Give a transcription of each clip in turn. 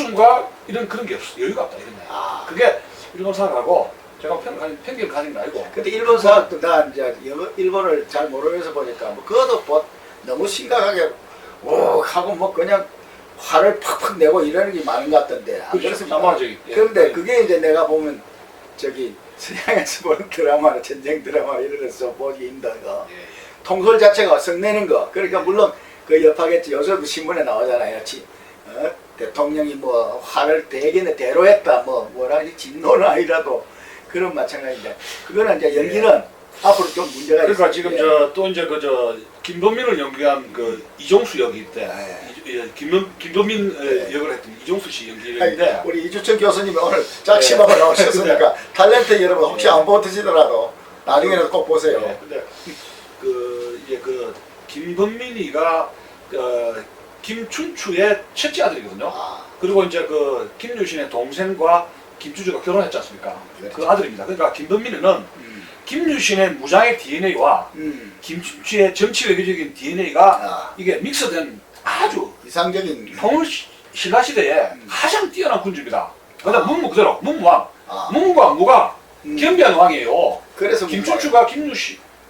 과 이런 그런 게 없어. 여유가 없다 이런 거야. 그게 일본 사람하고 제가 편견을 가진 거 아니고. 근데 일본 사람도 나 이제 일본을 잘 모르면서 보니까 뭐 그것도 뭐 너무 심각하게 오 하고 뭐 그냥 화를 팍팍 내고 이러는 게 많은 것 같던데. 안 그렇습니까? 남아지. 그런데 그게 이제 내가 보면 저기 서양에서 보는 드라마나 전쟁 드라마 이런 데서 보기 힘들고 통솔 자체가 성내는 거. 그러니까 물론 그 여파겠지. 요새도 신문에 나오잖아요. 대통령이 뭐 화를 되게 대로했다 뭐 뭐라 하지 진노는 아니라도 그런 마찬가지인데 그거는 이제 연기는 앞으로 좀 문제가 그러니까 있어요. 지금 또 이제 김범민을 연기한 그 이종수 역일 때 김범민 역을 했던 이종수 씨 연기인데 우리 이주천 교수님이 오늘 짝심하고 나오셨으니까 탤런트 여러분 혹시 안 보시더라도 나중에는 꼭 보세요. 근데 그 이제 그 김범민이가 김춘추의 첫째 아들이거든요. 그리고 이제 그 김유신의 동생과 김춘추가 결혼했지 않습니까? 그렇죠. 그 아들입니다. 그러니까 김범민은 김유신의 무장의 DNA와 김춘추의 정치 외교적인 DNA가 이게 믹스된 아주 이상적인 통일 신라 시대에 가장 뛰어난 군주입니다. 그다음 문무 그대로 문무왕, 문무가 무가 겸비한 왕이에요. 그래서 김춘추가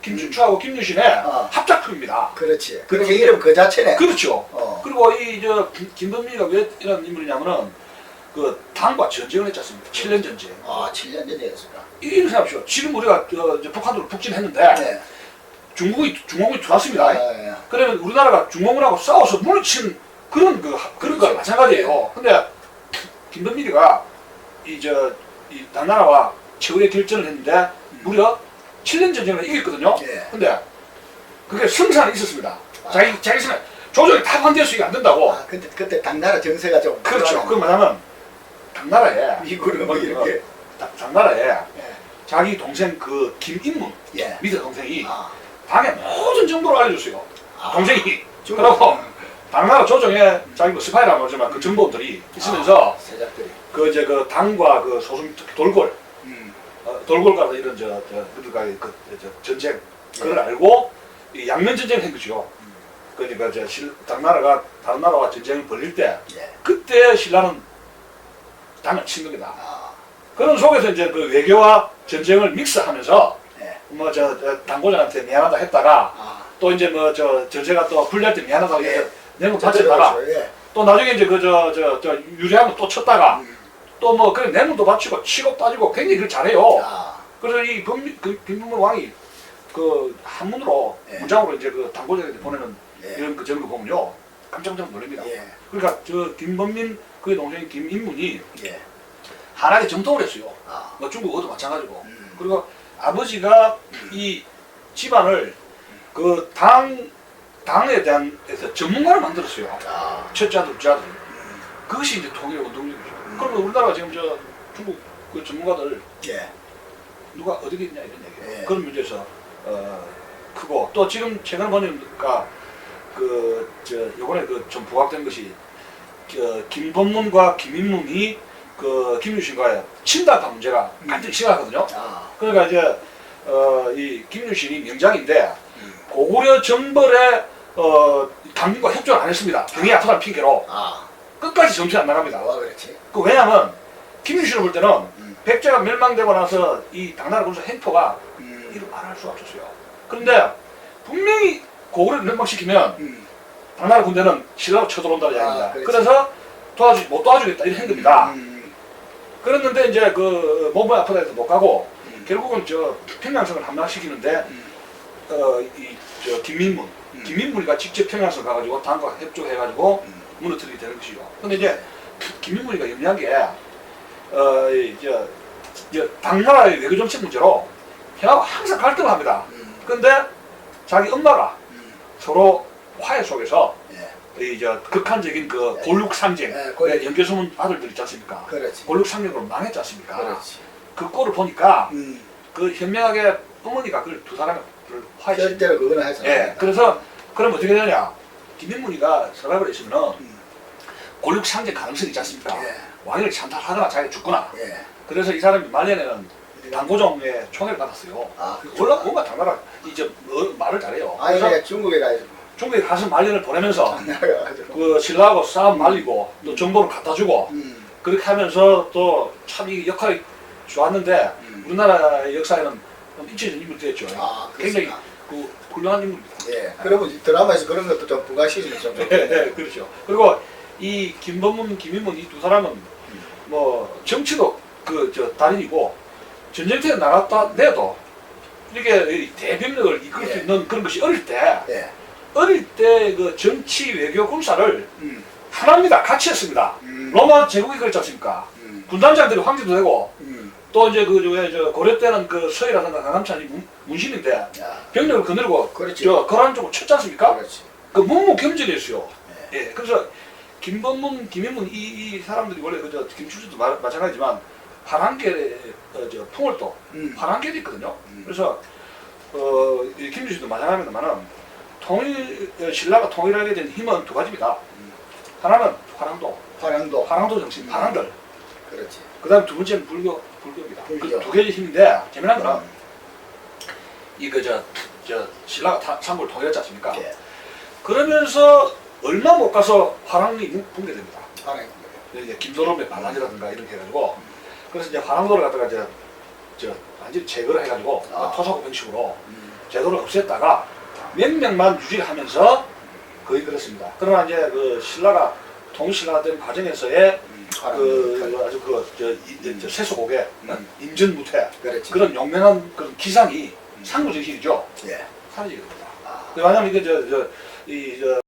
김춘추하고 김유신의 합작품입니다. 그렇지. 그렇게 이름 그 자체네. 그렇죠. 그리고 이 김범민이가 왜 이런 인물이냐면은 그 당과 전쟁을 했지 않습니까? 7년 전쟁. 7년 전이었을까? 이렇게 생각하십시오. 지금 우리가 북한으로 북진했는데 중공이 들어왔습니다. 그러면 우리나라가 중공군하고 싸워서 물리친 그런 거 마찬가지예요. 근데 김범민이가 이 당나라와 최후의 결전을 했는데 무려 7년 전쟁을 이겼거든요. 근데 그게 성사는 있었습니다. 자기 생각 조정이 다 반대해서 이게 안 된다고. 그때 당나라 정세가 좀 그렇죠. 그 뭐냐면 당나라에 미국은 뭐 이렇게 당나라에 자기 동생 그 김인문 밑에 동생이 당에 모든 정보를 알려줬어요. 동생이. 그리고 당나라 조정에 자기 뭐 스파이라고 하지만 그 정보들이 있으면서 세작들이 그 당과 그 소송 특히 돌골 가서 이런 그들과 전쟁 그걸 알고 양면 전쟁을 한 거죠. 그러니까 당나라가 다른 나라와 전쟁을 벌릴 때 그때 신라는 당을 친 겁니다. 그런 속에서 이제 그 외교와 전쟁을 믹스하면서 뭐 당고장한테 미안하다 했다가 또 이제 뭐 전세가 또 불리할 때 미안하다고 내고 바쳤다가 또 나중에 이제 유리한 거 또 쳤다가 또 뭐 그래 내문도 바치고 치고 따지고 굉장히 그걸 잘해요. 그래서 이 김범민 왕이 그 한문으로 문장으로 이제 그 당고장한테 보내는 이런 저런 거 보면요 깜짝 놀랍니다. 그러니까 김범민 그의 동생 김인문이 한학에 정통을 했어요. 뭐 중국어도 마찬가지고. 그리고 아버지가 이 집안을 그 당에 대한 전문가를 만들었어요. 첫째 아들, 둘째 아들. 그것이 이제 통일 운동력이죠. 그러면 우리나라가 지금 중국 그 전문가들 누가 어디에 있냐 이런 얘기예요. 그런 문제에서 크고 또 지금 최근에 보니까 요번에 좀 부각된 것이 김범문과 김인문이 그 김유신과의 친달파 문제가 완전히 심하거든요. 그러니까 이제 이 김유신이 명장인데 고구려 정벌의 당군과 협조를 안 했습니다. 병이 아프다는 핑계로 끝까지 정신 안 나갑니다. 그렇지. 왜냐하면 김유신을 볼 때는 백제가 멸망되고 나서 이 당나라 군사 행포가 이를 말할 수가 없었어요. 그런데 분명히 고구려를 멸망시키면 당나라 군대는 신라로 쳐들어온다는 이야기입니다. 그래서 못 도와주겠다 이런 한 겁니다. 그랬는데 이제 그 몸이 아프다 해서 못 가고 결국은 평양성을 함락시키는데 김민문이가 직접 평양성 가가지고 당과 협조해가지고 무너뜨리게 되는 것이죠. 근데 이제 김민문이가 염려한 게 당나라의 외교 정책 문제로 형하고 항상 갈등을 합니다. 그런데 자기 엄마가 서로 화해 속에서 극한적인 그 골육상쟁, 연개소문 아들들 있지 않습니까? 골육상쟁으로 망했지 않습니까? 그 꼴을 보니까 그 현명하게 어머니가 그걸 두 사람을 화해시켰어요. 실제로 그거는 했어요. 그래서 그럼 어떻게 되냐? 김인문이가 서랍을 있으면은 골육상쟁 가능성이 있지 않습니까? 왕위를 찬탈하거나 자기가 죽거나. 그래서 이 사람이 말년에는 당고종의 총애를 받았어요. 뭔가 당나라 이제 말을 잘해요. 그러니까 중국에 가 중국에 가서 말년을 보내면서 나가가지고. 그 신라하고 싸움 말리고 또 정보를 갖다 주고 그렇게 하면서 또 참 이 역할이 좋았는데 우리나라 역사에는 좀 잊혀진 인물이 됐죠. 아, 굉장히 그렇구나. 그 훌륭한 인물입니다. 예. 그리고 이 드라마에서 그런 것도 좀 부각시키면 좀. 네, 그렇죠. 그리고 이 김범문, 김인문 이 두 사람은 뭐 정치도 그 저 달인이고 전쟁터에 나갔다 내도 이렇게 대병력을 이끌 수 예. 있는 그런 것이 어릴 때 예. 그 정치 외교 군사를 하나입니다. 같이 했습니다. 로마 제국이 그랬지 않습니까? 군단장들이 황제도 되고 또 이제 저 고려 때는 그 서해라든가 강남찬이 문신인데 야, 병력을 거느리고 그렇지. 저 거란 쪽으로 쳤지 않습니까? 그렇지. 그 문무경제였어요. 예, 그래서 김범문, 김인문 이 사람들이 원래 그저 김추주도 마찬가지지만 파랑계의 저 풍월도 파랑계도 있거든요. 그래서 이 김주씨도 마찬가지입니다만은 신라가 통일하게 된 힘은 두 가지입니다. 하나는 화랑도, 화랑도. 화랑도 정신, 파랑들. 그렇지. 그다음 두 번째는 불교입니다. 불교. 그 두 개의 힘인데 재미난 거는 이거 저 신라가 삼국을 통일했지 않습니까? 예. 그러면서 얼마 못 가서 화랑이 붕괴됩니다. 화랑. 이제 김도롬의 반란이라든가 이렇게 해가지고 그래서 이제 화랑도를 갖다가 저 완전히 제거를 해가지고 토사구 방식으로 제도를 없앴다가 몇 명만 유지하면서 거의 그렇습니다. 그러나 이제 그 신라가 통일신라가 된 과정에서의 그 아주 저 세수곡의 임전무태 그렇지. 그런 용맹한 그런 기상이 상부정신이죠. 예. 사라지게 됩니다. 왜냐하면 이게 저